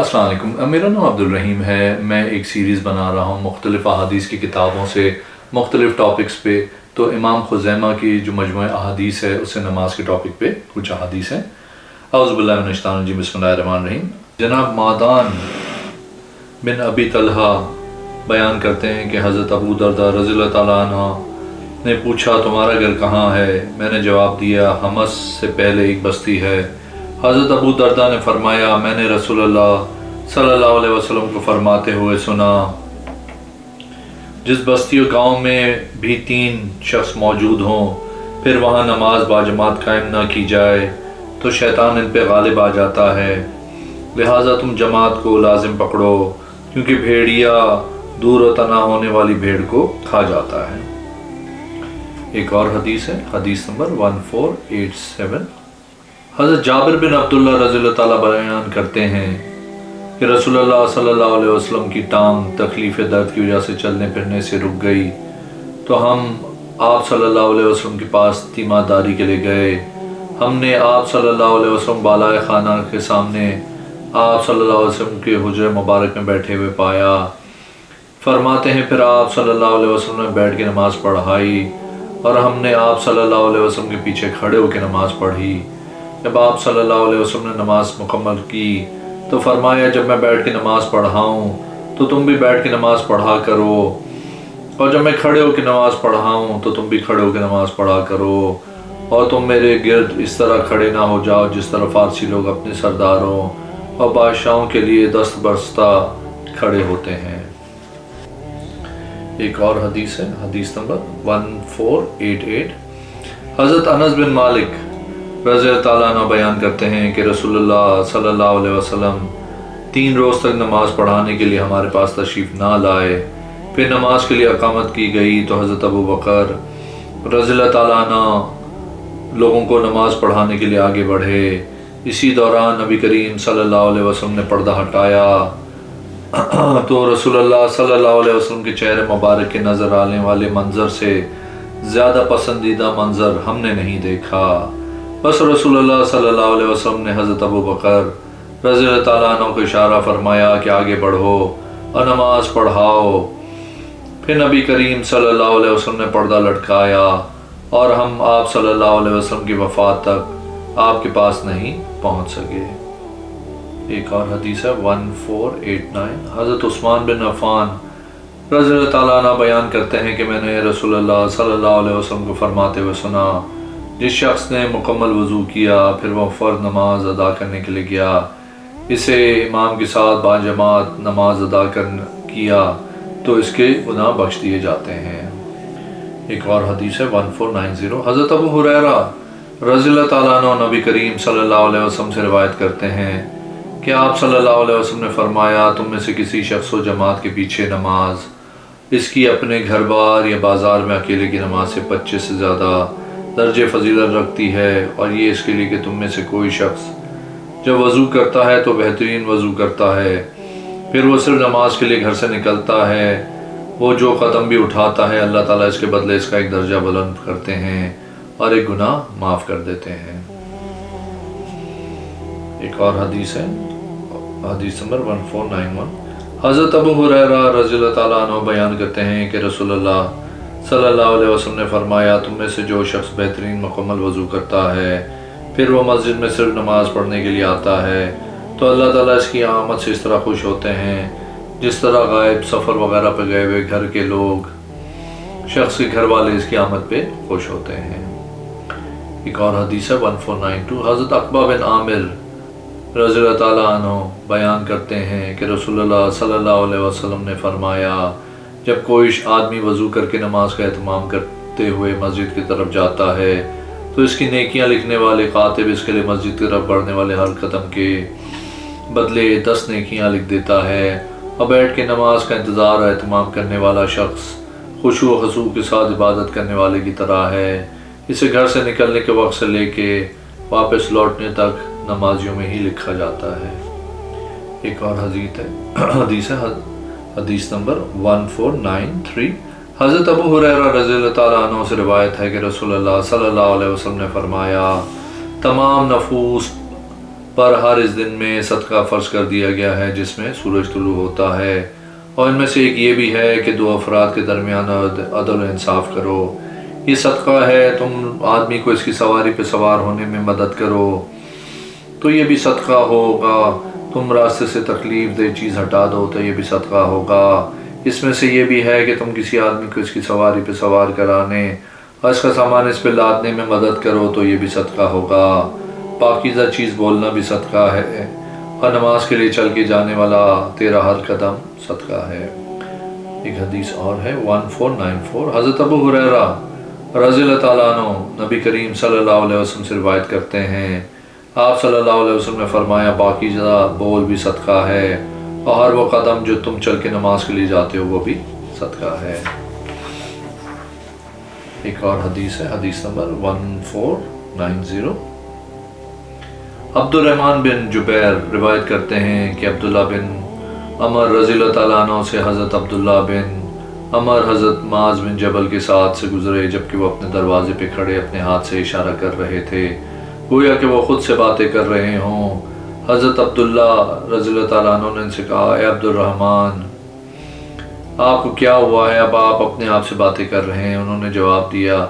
السلام علیکم، میرا نام عبدالرحیم ہے۔ میں ایک سیریز بنا رہا ہوں مختلف احادیث کی کتابوں سے مختلف ٹاپکس پہ۔ تو امام خزیمہ کی جو مجموعہ احادیث ہے اس سے نماز کے ٹاپک پہ کچھ احادیث ہیں۔ اعوذ باللہ من الشیطان الرجیم، بسم اللہ الرحمن الرحیم۔ جناب معدان بن ابی طلحہ بیان کرتے ہیں کہ حضرت ابو درداء رضی اللہ تعالیٰ عنہ نے پوچھا تمہارا گھر کہاں ہے؟ میں نے جواب دیا حمص سے پہلے ایک بستی ہے۔ حضرت ابو درداء نے فرمایا میں نے رسول اللہ صلی اللہ علیہ وسلم کو فرماتے ہوئے سنا، جس بستی و گاؤں میں بھی 3 شخص موجود ہوں پھر وہاں نماز باجماعت قائم نہ کی جائے تو شیطان ان پہ غالب آ جاتا ہے، لہٰذا تم جماعت کو لازم پکڑو کیونکہ بھیڑیا دور و تنہا ہونے والی بھیڑ کو کھا جاتا ہے۔ ایک اور حدیث ہے، حدیث نمبر 1487۔ حضرت جابر بن عبداللہ رضی اللہ تعالیٰ بیان کرتے ہیں کہ رسول اللہ صلی اللہ علیہ وسلم کی ٹانگ تکلیف درد کی وجہ سے چلنے پھرنے سے رک گئی تو ہم آپ صلی اللہ علیہ وسلم کے پاس تیمارداری کے لیے گئے۔ ہم نے آپ صلی اللہ علیہ وسلم بالائے خانہ کے سامنے آپ صلی اللہ علیہ وسلم کے حجرہ مبارک میں بیٹھے ہوئے پایا۔ فرماتے ہیں پھر آپ صلی اللہ علیہ وسلم نے بیٹھ کے نماز پڑھائی اور ہم نے آپ صلی اللہ علیہ وسلم کے پیچھے کھڑے ہو کے نماز پڑھی۔ جب آپ صلی اللہ علیہ وسلم نے نماز مکمل کی تو فرمایا جب میں بیٹھ کے نماز پڑھاؤں تو تم بھی بیٹھ کے نماز پڑھا کرو، اور جب میں کھڑے ہو کے نماز پڑھاؤں تو تم بھی کھڑے ہو کے نماز پڑھا کرو، اور تم میرے گرد اس طرح کھڑے نہ ہو جاؤ جس طرح فارسی لوگ اپنے سرداروں اور بادشاہوں کے لیے دست برستہ کھڑے ہوتے ہیں۔ ایک اور حدیث ہے، حدیث نمبر 1488۔ حضرت انس بن مالک رضی اللہ تعالیٰ عنہ بیان کرتے ہیں کہ رسول اللہ صلی اللہ علیہ وسلم 3 روز تک نماز پڑھانے کے لیے ہمارے پاس تشریف نہ لائے۔ پھر نماز کے لیے اقامت کی گئی تو حضرت ابو بکر رضی اللہ تعالیٰ عنہ لوگوں کو نماز پڑھانے کے لیے آگے بڑھے۔ اسی دوران نبی کریم صلی اللہ علیہ وسلم نے پردہ ہٹایا تو رسول اللہ صلی اللہ علیہ وسلم کے چہرے مبارک کے نظر آنے والے منظر سے زیادہ پسندیدہ منظر ہم نے نہیں دیکھا۔ بس رسول اللہ صلی اللہ علیہ وسلم نے حضرت ابو بکر رضی اللہ تعالیٰ عنہ کو اشارہ فرمایا کہ آگے بڑھو اور نماز پڑھاؤ۔ پھر نبی کریم صلی اللہ علیہ وسلم نے پردہ لٹکایا اور ہم آپ صلی اللہ علیہ وسلم کی وفات تک آپ کے پاس نہیں پہنچ سکے۔ ایک اور حدیث ہے 1489۔ حضرت عثمان بن عفان رضی اللہ تعالیٰ عنہ بیان کرتے ہیں کہ میں نے رسول اللہ صلی اللہ علیہ وسلم کو فرماتے ہوئے سنا، جس شخص نے مکمل وضو کیا پھر وہ فرض نماز ادا کرنے کے لیے گیا، اسے امام کے ساتھ باجماعت نماز ادا کیا تو اس کے گناہ بخش دیے جاتے ہیں۔ ایک اور حدیث ہے 1490۔ حضرت ابو ہریرہ رضی اللہ تعالیٰ عنہ نبی کریم صلی اللہ علیہ وسلم سے روایت کرتے ہیں کہ آپ صلی اللہ علیہ وسلم نے فرمایا تم میں سے کسی شخص و جماعت کے پیچھے نماز اس کی اپنے گھر بار یا بازار میں اکیلے کی نماز سے 25 سے زیادہ درجہ فضیلت رکھتی ہے، اور یہ اس کے لیے کہ تم میں سے کوئی شخص جب وضو کرتا ہے تو بہترین وضو کرتا ہے، پھر وہ صرف نماز کے لیے گھر سے نکلتا ہے، وہ جو قدم بھی اٹھاتا ہے اللہ تعالیٰ اس کے بدلے اس کا ایک درجہ بلند کرتے ہیں اور ایک گناہ معاف کر دیتے ہیں۔ ایک اور حدیث ہے، حدیث نمبر 1491۔ حضرت ابو ہریرہ رضی اللہ تعالیٰ عنہ بیان کرتے ہیں کہ رسول اللہ صلی اللہ علیہ وسلم نے فرمایا تم میں سے جو شخص بہترین مکمل وضو کرتا ہے پھر وہ مسجد میں صرف نماز پڑھنے کے لیے آتا ہے تو اللہ تعالیٰ اس کی آمد سے اس طرح خوش ہوتے ہیں جس طرح غائب سفر وغیرہ پہ گئے ہوئے گھر کے لوگ شخص کے گھر والے اس کی آمد پہ خوش ہوتے ہیں۔ ایک اور حدیث ہے 1492۔ حضرت عقبہ بن عامر رضی اللہ تعالیٰ عنہ بیان کرتے ہیں کہ رسول اللہ صلی اللہ علیہ وسلم نے فرمایا جب کوئی آدمی وضو کر کے نماز کا اہتمام کرتے ہوئے مسجد کی طرف جاتا ہے تو اس کی نیکیاں لکھنے والے کاتب اس کے لیے مسجد کی طرف بڑھنے والے ہر قدم کے بدلے 10 نیکیاں لکھ دیتا ہے، اور بیٹھ کے نماز کا انتظار اور اہتمام کرنے والا شخص خشوع و خضوع کے ساتھ عبادت کرنے والے کی طرح ہے، اسے گھر سے نکلنے کے وقت سے لے کے واپس لوٹنے تک نمازیوں میں ہی لکھا جاتا ہے۔ ایک اور حدیث ہے، حدیث نمبر 1493۔ حضرت ابو ہریرہ رضی اللہ تعالیٰ عنہ سے روایت ہے کہ رسول اللہ صلی اللہ علیہ وسلم نے فرمایا تمام نفوس پر ہر اس دن میں صدقہ فرض کر دیا گیا ہے جس میں سورج طلوع ہوتا ہے، اور ان میں سے ایک یہ بھی ہے کہ دو افراد کے درمیان عدل و انصاف کرو۔ یہ صدقہ ہے، تم آدمی کو اس کی سواری پہ سوار ہونے میں مدد کرو تو یہ بھی صدقہ ہوگا، تم راستے سے تکلیف دہ چیز ہٹا دو تو یہ بھی صدقہ ہوگا۔ اس میں سے یہ بھی ہے کہ تم کسی آدمی کو اس کی سواری پہ سوار کرانے اور اس کا سامان اس پہ لادنے میں مدد کرو تو یہ بھی صدقہ ہوگا۔ پاکیزہ چیز بولنا بھی صدقہ ہے، اور نماز کے لیے چل کے جانے والا تیرا ہر قدم صدقہ ہے۔ ایک حدیث اور ہے 1494، حضرت ابو ہریرہ رضی اللہ تعالیٰ عنہ نبی کریم صلی اللہ علیہ وسلم سے روایت کرتے ہیں، آپ صلی اللہ علیہ وسلم نے فرمایا پاکیزہ بول بھی صدقہ ہے، اور ہر وہ قدم جو تم چل کے نماز کے لیے جاتے ہو وہ بھی صدقہ ہے۔ ایک اور حدیث ہے، حدیث نمبر 1490، عبد الرحمن بن جبیر روایت کرتے ہیں کہ عبداللہ بن عمر رضی اللہ تعالیٰ عنہ سے حضرت عبداللہ بن عمر حضرت معاذ بن جبل کے ساتھ سے گزرے جبکہ وہ اپنے دروازے پہ کھڑے اپنے ہاتھ سے اشارہ کر رہے تھے گویا کہ وہ خود سے باتیں کر رہے ہوں۔ حضرت عبداللہ رضی اللہ تعالیٰ عنہ نے ان سے کہا، اے عبد الرحمن، آپ کو کیا ہوا ہے؟ اب آپ اپنے آپ سے باتیں کر رہے ہیں۔ انہوں نے جواب دیا،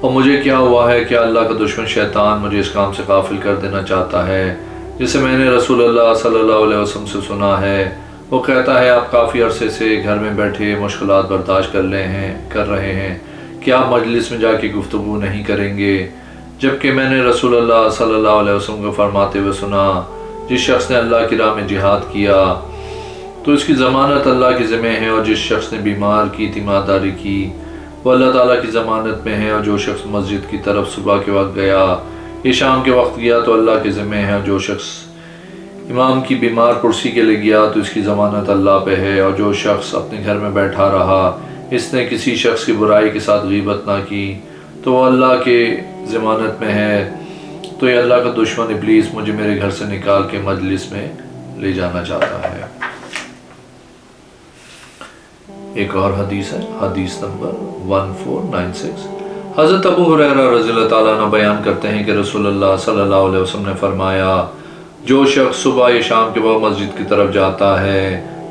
اور مجھے کیا ہوا ہے؟ کیا اللہ کا دشمن شیطان مجھے اس کام سے غافل کر دینا چاہتا ہے جسے میں نے رسول اللہ صلی اللہ علیہ وسلم سے سنا ہے؟ وہ کہتا ہے آپ کافی عرصے سے گھر میں بیٹھے مشکلات برداشت کر رہے ہیں، کیا آپ مجلس میں جا کے گفتگو نہیں کریں گے؟ جبکہ میں نے رسول اللہ صلی اللہ علیہ وسلم کو فرماتے ہوئے سنا، جس شخص نے اللہ کی راہ میں جہاد کیا تو اس کی ضمانت اللہ کے ذمہ ہے، اور جس شخص نے بیمار کی تیمارداری کی وہ اللہ تعالیٰ کی ضمانت میں ہے، اور جو شخص مسجد کی طرف صبح کے وقت گیا یا شام کے وقت گیا تو اللہ کے ذمہ ہے، اور جو شخص امام کی بیمار کرسی کے لیے گیا تو اس کی ضمانت اللہ پہ ہے، اور جو شخص اپنے گھر میں بیٹھا رہا اس نے کسی شخص کی برائی کے ساتھ غیبت نہ کی تو وہ اللہ کے ضمانت میں ہے۔ تو یہ اللہ کا دشمن ابلیس مجھے میرے گھر سے نکال کے مجلس میں لے جانا چاہتا ہے۔ ایک اور حدیث ہے، حدیث نمبر 1496، حضرت ابو ہریرہ رضی اللہ تعالیٰ عنہ بیان کرتے ہیں کہ رسول اللہ صلی اللہ علیہ وسلم نے فرمایا، جو شخص صبح یا شام کے وقت مسجد کی طرف جاتا ہے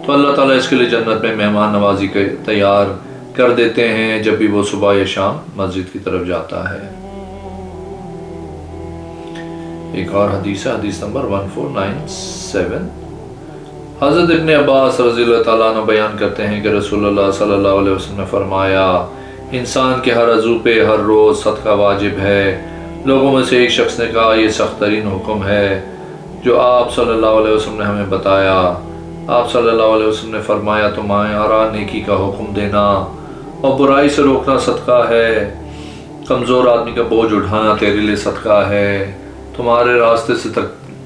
تو اللہ تعالیٰ اس کے لیے جنت میں مہمان نوازی تیار کر دیتے ہیں جب بھی وہ صبح یا شام مسجد کی طرف جاتا ہے۔ ایک اور حدیث ہے، حدیث نمبر 1497، حضرت ابن عباس رضی اللہ تعالیٰ عنہ بیان کرتے ہیں کہ رسول اللہ صلی اللہ علیہ وسلم نے فرمایا، انسان کے ہر عضو پہ ہر روز صدقہ واجب ہے۔ لوگوں میں سے ایک شخص نے کہا، یہ سخت ترین حکم ہے جو آپ صلی اللہ علیہ وسلم نے ہمیں بتایا۔ آپ صلی اللہ علیہ وسلم نے فرمایا، تمہارا نیکی کا حکم دینا اور برائی سے روکنا صدقہ ہے، کمزور آدمی کا بوجھ اٹھانا تیرے لیے صدقہ ہے، تمہارے راستے سے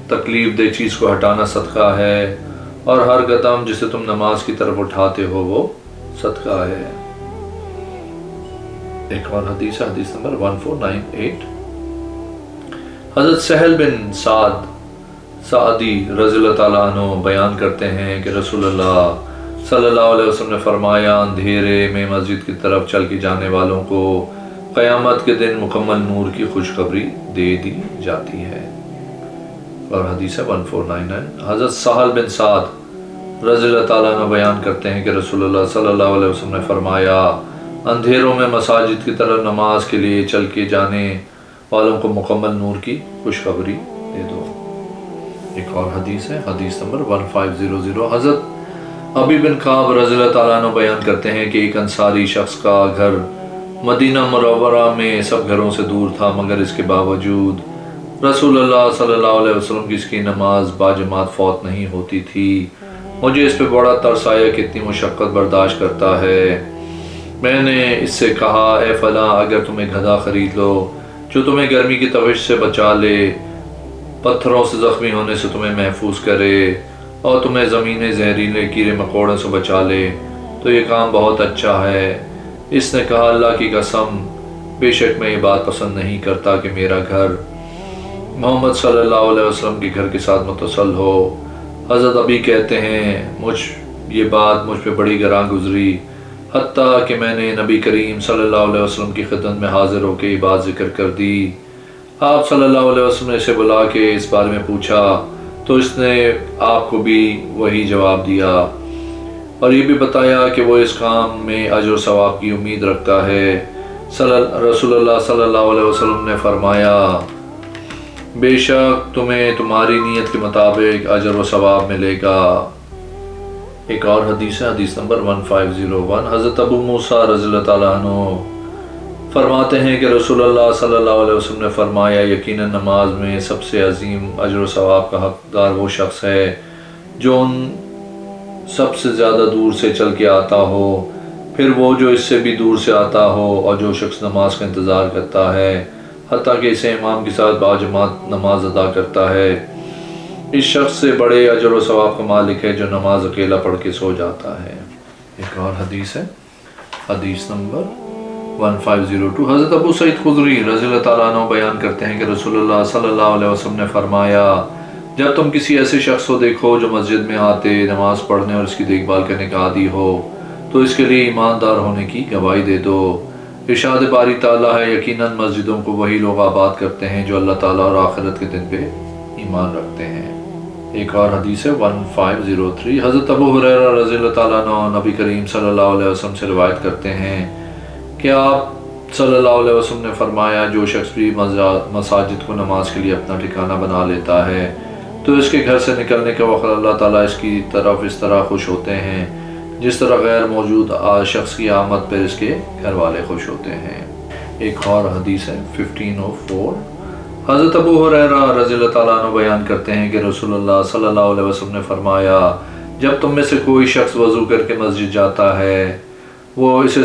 تکلیف دہ چیز کو ہٹانا صدقہ ہے، اور ہر قدم جسے تم نماز کی طرف اٹھاتے ہو وہ صدقہ ہے۔ ایک اور حدیث ہے، حدیث نمبر 1498، حضرت سہل بن سعدی رضی اللہ تعالیٰ عنہ بیان کرتے ہیں کہ رسول اللہ صلی اللہ علیہ وسلم نے فرمایا، اندھیرے میں مسجد کی طرف چل کے جانے والوں کو قیامت کے دن مکمل نور کی خوشخبری دے دی جاتی ہے۔ اور حدیث ہے 1499، حضرت سہل بن سعد رضی اللہ تعالیٰ عنہ بیان کرتے ہیں کہ رسول اللہ صلی اللہ علیہ وسلم نے فرمایا، اندھیروں میں مساجد کی طرف نماز کے لیے چل کے جانے والوں کو مکمل نور کی خوشخبری دے دو۔ ایک اور حدیث ہے، حدیث نمبر 1500، حضرت ابی بن کعب رضی اللہ تعالیٰ عنہ بیان کرتے ہیں کہ ایک انصاری شخص کا گھر مدینہ منورہ میں سب گھروں سے دور تھا، مگر اس کے باوجود رسول اللہ صلی اللہ علیہ وسلم کی اس کی نماز باجماعت فوت نہیں ہوتی تھی۔ مجھے اس پہ بڑا ترس آیا کہ اتنی مشقت برداشت کرتا ہے۔ میں نے اس سے کہا، اے فلاں، اگر تم ایک گدھا خرید لو جو تمہیں گرمی کی تپش سے بچا لے، پتھروں سے زخمی ہونے سے تمہیں محفوظ کرے اور تمہیں زمین زہریلے کیڑے مکوڑوں سے بچا لے تو یہ کام بہت اچھا ہے۔ اس نے کہا، اللہ کی قسم، بے شک میں یہ بات پسند نہیں کرتا کہ میرا گھر محمد صلی اللہ علیہ وسلم کے گھر کے ساتھ متصل ہو۔ حضرت ابی کہتے ہیں، یہ بات مجھ پہ بڑی گراں گزری، حتیٰ کہ میں نے نبی کریم صلی اللہ علیہ وسلم کی خدمت میں حاضر ہو کے یہ بات ذکر کر دی۔ آپ صلی اللہ علیہ وسلم نے اسے بلا کے اس بارے میں پوچھا تو اس نے آپ کو بھی وہی جواب دیا اور یہ بھی بتایا کہ وہ اس کام میں اجر و ثواب کی امید رکھتا ہے۔ رسول اللہ صلی اللہ علیہ وسلم نے فرمایا بے شک تمہیں تمہاری نیت کے مطابق اجر و ثواب ملے گا۔ ایک اور حدیث ہے، حدیث نمبر 1501۔ حضرت ابو موسیٰ رضی اللہ تعالیٰ عنہ فرماتے ہیں کہ رسول اللہ صلی اللہ علیہ وسلم نے فرمایا یقیناً نماز میں سب سے عظیم اجر و ثواب کا حقدار وہ شخص ہے جو ان سب سے زیادہ دور سے چل کے آتا ہو، پھر وہ جو اس سے بھی دور سے آتا ہو، اور جو شخص نماز کا انتظار کرتا ہے حتیٰ کہ اسے امام کے ساتھ باجماعت نماز ادا کرتا ہے، اس شخص سے بڑے اجر و ثواب کا مالک ہے جو نماز اکیلا پڑھ کے سو جاتا ہے۔ ایک اور حدیث ہے، حدیث نمبر 1502۔ حضرت ابو سعید خدری رضی اللہ تعالیٰ عنہ بیان کرتے ہیں کہ رسول اللہ صلی اللہ علیہ وسلم نے فرمایا جب تم کسی ایسے شخص کو دیکھو جو مسجد میں آتے نماز پڑھنے اور اس کی دیکھ بھال کرنے کا عادی ہو تو اس کے لیے ایماندار ہونے کی گواہی دے دو۔ ارشاد باری تعالیٰ ہے یقیناً مسجدوں کو وہی لوگ آباد کرتے ہیں جو اللہ تعالیٰ اور آخرت کے دن پہ ایمان رکھتے ہیں۔ ایک اور حدیث ہے 1503۔ حضرت ابو ہریرہ رضی اللہ تعالیٰ عنہ نبی کریم صلی اللہ علیہ وسلم سے روایت کرتے ہیں کہ آپ صلی اللہ علیہ وسلم نے فرمایا جو شخص بھی مساجد کو نماز کے لیے اپنا ٹھکانہ بنا لیتا ہے تو اس کے گھر سے نکلنے کے وقت اللہ تعالیٰ اس کی طرف اس طرح خوش ہوتے ہیں جس طرح غیر موجود شخص کی آمد پر اس کے گھر والے خوش ہوتے ہیں۔ ایک اور حدیث ہے 1504۔ حضرت ابو ہریرہ رضی اللہ تعالیٰ عنہ بیان کرتے ہیں کہ رسول اللہ صلی اللہ علیہ وسلم نے فرمایا جب تم میں سے کوئی شخص وضو کر کے مسجد جاتا ہے وہ اسے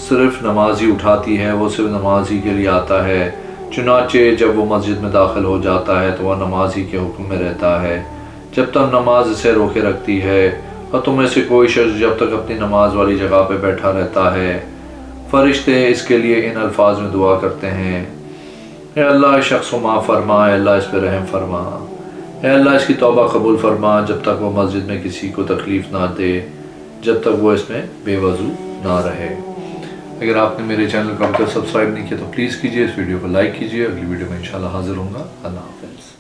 صرف نماز ہی اٹھاتی ہے، وہ صرف نماز ہی کے لیے آتا ہے، چنانچہ جب وہ مسجد میں داخل ہو جاتا ہے تو وہ نماز ہی کے حکم میں رہتا ہے جب تک نماز اسے روکے رکھتی ہے، اور تم میں سے کوئی شخص جب تک اپنی نماز والی جگہ پہ بیٹھا رہتا ہے فرشتے اس کے لیے ان الفاظ میں دعا کرتے ہیں اے اللہ اس شخص کو معاف فرما، اے اللہ اس پہ رحم فرما، اے اللہ اس کی توبہ قبول فرما جب تک وہ مسجد میں کسی کو تکلیف نہ دے، جب تک وہ اس میں بے وضو نہ رہے۔ اگر آپ نے میرے چینل کو اب تک سبسکرائب نہیں کیا تو پلیز کیجئے، اس ویڈیو کو لائک کیجئے۔ اگلی ویڈیو میں انشاءاللہ حاضر ہوں گا۔ اللہ حافظ۔